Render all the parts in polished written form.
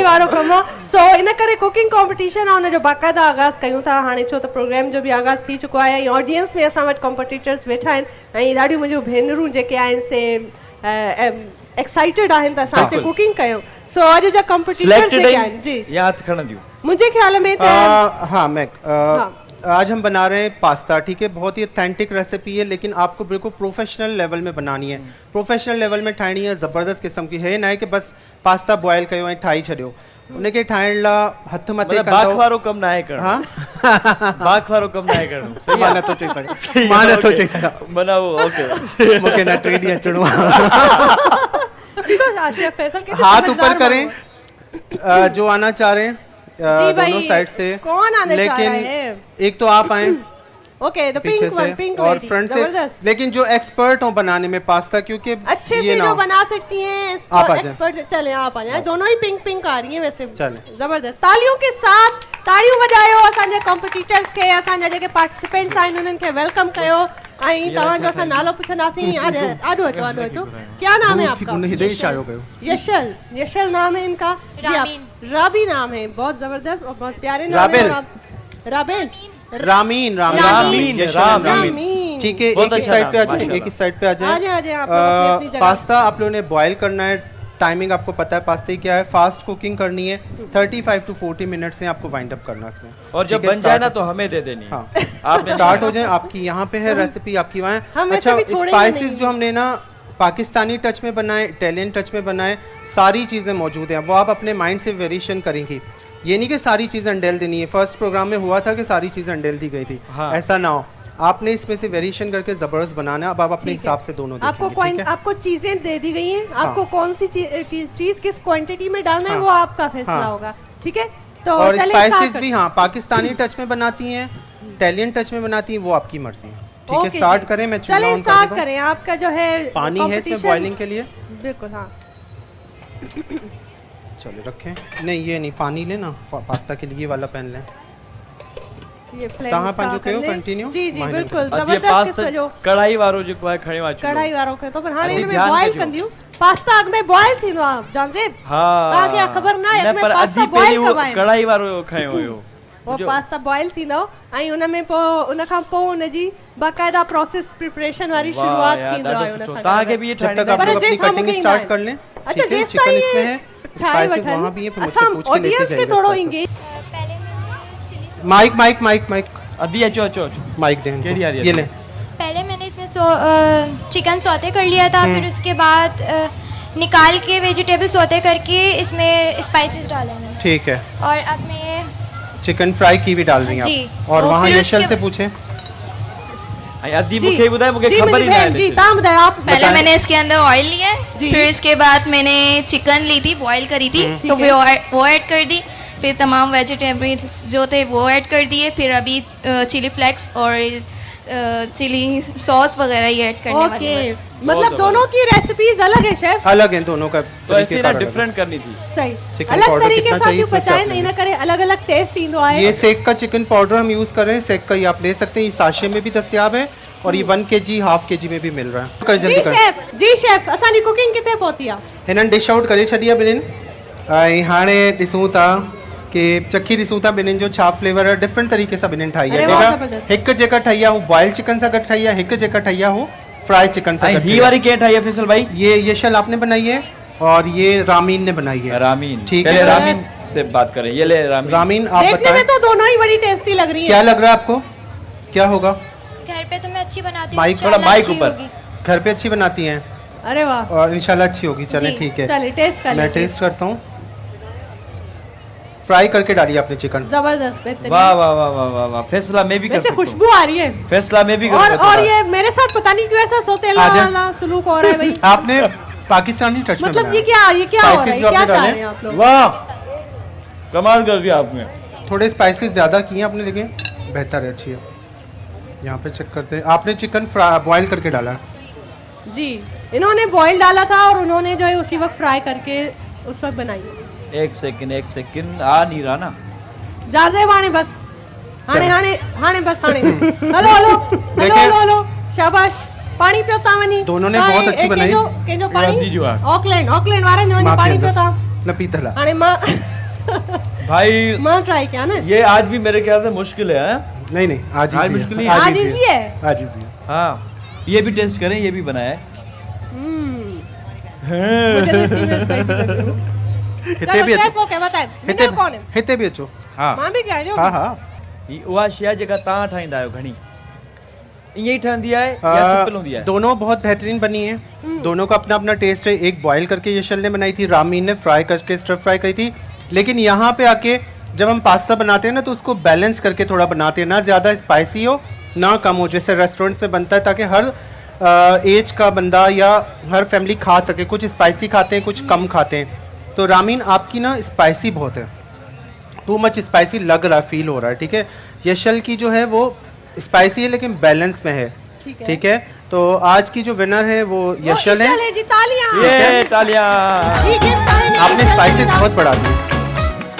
वारो कम सो इन करे cooking competition आ उन जो बाकायदा आगाज़ कयूं था हाणे छो त प्रोग्राम जो भी आगाज़ थी चुको आहे ऐं ऑडियंस में असां वटि कॉम्पिटिटर्स वेठा आहिनि ऐं ॾाढियूं मुंहिंजूं भेनरूं जेके आहिनि से एक्साइटेड आहिनि त असां अचे कुकिंग कयूं सो अॼु जा कॉम्पिटिटर्स जेके आहिनि जी याद खणंदियूं मुझे ख्याल में हाँ मैं आज हम बना रहे हैं पास्ता, ठीक है। बहुत ही ऑथेंटिक रेसिपी है, लेकिन आपको बिल्कुल प्रोफेशनल लेवल में बनानी है। प्रोफेशनल लेवल में ठाहिणी है, ज़बरदस्त किस्म की है ना है कि बस पास्ता बॉयल कयो ऐं ठाही छॾियो। उनखे ठाहिण लाइ हथ मथे कंदो बाख वारो कम ना है करणो। हाँ बाख वारो कम ना है करणो। मां नथो चई सघां, मां नथो चई सघां। बनाओ ओके मूंखे न टे ॾींहं अचिणो आहे। हाथ ऊपर करें जो आना चाह रहे हैं दोनों साइड से। कौन आने लेकिन चाह रहे हैं? एक तो आप आए ओके द पीछे पिंक वन से पिंक और फ्रंट से, लेकिन जो एक्सपर्ट हो बनाने में पास्ता, क्योंकि अच्छे से जो बना सकती हैं आप आ जाएं। एक्सपर्ट चले आप आ जाएं। दोनों ही पिंक पिंक आ रही हैं वैसे चलें। जबरदस्त तालियों के साथ ताड़ियों वजायो असांजे कॉम्पिटिटर्स के असांजा जेके पार्टिसिपेंट्स आहिनि उन्हनि खे वेलकम कयो ऐं तव्हांजो असां नालो पुछंदासीं। आडो अचो क्या नाम है आपका? यशल यशल नाम है इनका। राबी नाम है, बहुत जबरदस्त और बहुत प्यारे नाम है। राबेल रामीन ठीक है। एक इस साइड पे आ जाए, एक इस साइड पे आ जाए। पास्ता आप लोगों ने बॉयल करना है। टाइमिंग आपको पता है पास्ते की क्या है, फास्ट कुकिंग करनी है। 35 to 40 मिनट से आपको वाइंड अप करना है इसमें। और जब बन जाए ना तो हमें दे देनी। हाँ आप स्टार्ट हो जाए। आपकी यहाँ पे है रेसिपी, आपकी वहाँ। अच्छा स्पाइसेस जो हमने ना पाकिस्तानी टच में बनाए, इटालियन टच में बनाए, सारी चीज़ें मौजूद हैं। वो आप अपने माइंड से वेरिएशन करेंगी। ये नहीं कि सारी चीज़ें अंडेल देनी है। फर्स्ट प्रोग्राम में हुआ था कि सारी चीज़ें अंडेल दी गई थी। ऐसा ना हो, आपने इसमें से वेरिएशन करके जबरदस्त बनाना है। अब आप अपने हिसाब से दोनों आपको चीजें दे दी गई हैं। आपको कौन सी चीज किस क्वांटिटी में डालना है वो आपका फैसला होगा, ठीक है। तो और स्पाइसेस भी हाँ पाकिस्तानी टच में बनाती हैं, इटालियन टच में बनाती हैं, वो आपकी मर्जी है, ठीक है। स्टार्ट करें, मैं चूल्हा ऑन स्टार्ट करें। आपका जो है पानी है इसमें बॉइलिंग के लिए, बिल्कुल हाँ। चलो रखें। नहीं ये नहीं, पानी लेना पास्ता के लिए, ये वाला पैन लें। ये कहां पंजो कयो कंटिन्यू। जी जी बिल्कुल जबरदस्त किस्म जो कढ़ाई वारो जो है खणे वाचो कढ़ाई वारो के तो पर हाने में बॉयल कंदियो पास्ता अग में बॉयल थींदो आ जानजेब। हां ताके खबर ना है पर पास्ता बॉयल कबाए कढ़ाई वारो खयो हुयो। वो पास्ता बॉयल थींदो आई उन में पो उन खां पो उन जी बाकायदा प्रोसेस प्रिपरेशन वाली शुरुआत थींदो आहे उन सां। ताके भी ये जब तक आप लोग अपनी कटिंग स्टार्ट कर लें। अच्छा जी चिकन इसमें है, स्पाइसेस वहां भी है, फिर मुझसे पूछ के लेके जाइए। थोड़ो इंगे माइक माइक माइक माइक अदी अचो माइक दें ये ले। पहले मैंने इसमें चिकन सौते कर लिया था, फिर उसके बाद निकाल के वेजिटेबल सौते करके इसमें स्पाइसेस डाले हैं, ठीक है। और अब मैं चिकन फ्राई की भी डाल रही हैं आप। और वहाँ यशल से पूछे। अदी मुझे बताए, मुझे खबर ही नहीं है। जी ताम बताए आप। पहले मैंने इसके अंदर ऑयल लिया है, फिर इसके बाद मैंने चिकन ली थी, बॉईल करी थी, तो वो ऐड कर दी। फिर तमाम वेजिटेबल्स जो थे वो ऐड कर दिए। फिर अभी चिली फ्लेक्स और चिली सॉस वगैरह ये ऐड करने वाली है। मतलब दोनों की रेसिपीज अलग है शेफ, अलग हैं दोनों का। तो ऐसे ना डिफरेंट करनी थी। सही अलग तरीके से आप पचाए नहीं ना करे, अलग अलग टेस्ट इंदो आए। ये सेक का चिकन पाउडर हम यूज कर रहे हैं। सेक का ये आप ले सकते हैं, ये साशे में भी दस्तयाब है और ये 1 kg हाफ kg में भी मिल रहा है। कर जल्दी कर। जी शेफ असानी कुकिंग किथे पहुती आ? हिनन डिश आउट करे छडिया बिनिन। हाणे ॾिसूं था कि चखी ॾिसूं था बिन्हिनि जो छा फ्लेवर है। डिफरेंट तरीके सां बिन्हिनि ठाही आहे। हिकु जेका ठाही आहे हू बॉइल चिकन सां गॾु ठाही आहे, हिकु जेका ठाही आहे हू फ्राई चिकन सां गॾु। ही वाली क्या ठाही है फैसल भाई? ये यशल आपने बनाई है और ये रामीन ने बनाई है। रामीन, ठीक है। रामीन से बात करें। ये ले रामीन आप बताएं। देखने में तो दोनों ही बड़ी टेस्टी लग रही है। क्या लग रहा है आपको, क्या होगा? घर पे तो मैं अच्छी बनाती हूँ। माइक थोड़ा माइक ऊपर। घर पे अच्छी बनाती हैं? अरे वाह, और इंशाल्लाह अच्छी होगी। चले ठीक है, चलिए टेस्ट कर। मैं टेस्ट करता हूँ। फ्राई करके डाली आपने चिकन, जबरदस्त। वाह वाह वाह वाह वाह। फैसला में भी कर सकता हूं। खुशबू आ रही है फैसला में भी कर सकता हूं। और ये मेरे साथ पता नहीं क्यों ऐसा सोतेला वाला सुलूक हो रहा है भाई। आपने पाकिस्तानी टच में मतलब ये क्या हो रहा है, क्या चाह रहे हैं आप लोग? वाह कमाल कर दिया आपने। थोड़े स्पाइसेस ज्यादा किए आपने, लेकिन बेहतर है, अच्छी है। यहाँ पे चेक करते हैं। आपने चिकन बॉईल करके डाला जी, इन्होंने बॉईल डाला था और उन्होंने जो है उसी वक्त फ्राई करके उस वक्त बनाई। एक सेकंड आ नहीं रहा ना जाजे बाणे बस हाने बस हाने। हेलो शाबाश। पानी पियोता वनी दोनों ने बहुत अच्छी बनाई। के जो पानी ऑकलैंड वाले जो पानी पियोता न पीतला। हाने मां भाई मां ट्राई किया ना ये आज भी मेरे ख्याल से मुश्किल है हैं? नहीं नहीं आज आज easy मुश्किल है, नहीं है। आज इजी है आज easy है। हाँ ये भी टेस्ट करें, ये भी बनाया है। मुझे तो इसमें spicy लग रही है। हिते चलो भी शेफ अचो ओके बताए हिते विनर कौन है हिते भी अचो हाँ मां भी क्या है हाँ हाँ ही उहा शइ आहे जेका तव्हां ठाहींदा आहियो घणी ईअं ई ठहंदी आहे या सिंपल हूंदी आहे? दोनों बहुत बेहतरीन बनी है दोनों का अपना अपना टेस्ट है। एक बॉईल करके यशल ने बनाई थी, रामीन ने फ्राई करके स्टर फ्राई करी थी। लेकिन यहाँ पे आके जब हम पास्ता बनाते हैं ना तो उसको बैलेंस करके थोड़ा बनाते हैं, ना ज़्यादा स्पाइसी हो ना कम हो, जैसे रेस्टोरेंट्स में बनता है, ताकि हर एज का बंदा या हर फैमिली खा सके। कुछ स्पाइसी खाते हैं, कुछ कम खाते हैं। तो रामीन आपकी ना स्पाइसी बहुत है, टू मच स्पाइसी लग रहा है, फील हो रहा है। ठीक है, यशल की जो है वो स्पाइसी है लेकिन बैलेंस में है। ठीक है, तो आज की जो विनर है वो यशल है। जी तालियां ये तालियां। आपने स्पाइसेस बहुत बढ़ा दी,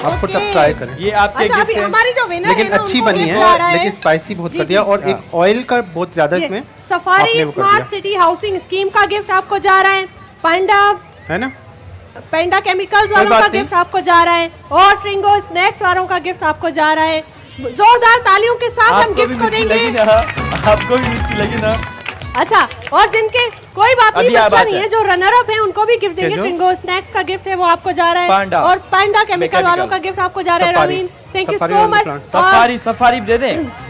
आपको तब ट्राई करें। ये आपके अच्छा अभी गिफ्ट हैं। हमारी जो विनर लेकिन है ना, अच्छी उनको बनी gift आ रहा है, लेकिन स्पाइसी बहुत कर दिया। और एक ऑयल का बहुत ज्यादा इसमें सफारी आपने वो कर स्मार्ट दिया। सिटी हाउसिंग स्कीम का गिफ्ट आपको जा रहा है। है ना, पेंडा केमिकल्स वालों बात का नहीं। गिफ्ट आपको जा रहा है और ट्रिंगो स्नैक्स वालों का गिफ्ट आपको जा रहा है। जोरदार तालियों के साथ हम आपको भी गिफ्ट को मिर्ची लगी देंगे। ना, आपको भी मिर्ची लगी ना। अच्छा, और जिनके कोई बात नहीं, अभी आ बच्चा बात नहीं है। है, जो रनर अप है उनको भी गिफ्ट देंगे। जो? ट्रिंगो स्नैक्स का गिफ्ट है वो आपको जा रहा है पांडा। और पांडा केमिकल Mechanical। वालों का गिफ्ट आपको जा रहा है। सफारी। रवीन थैंक यू सफारी सो वाले मच। plants। सफारी सफारी भी दे दें।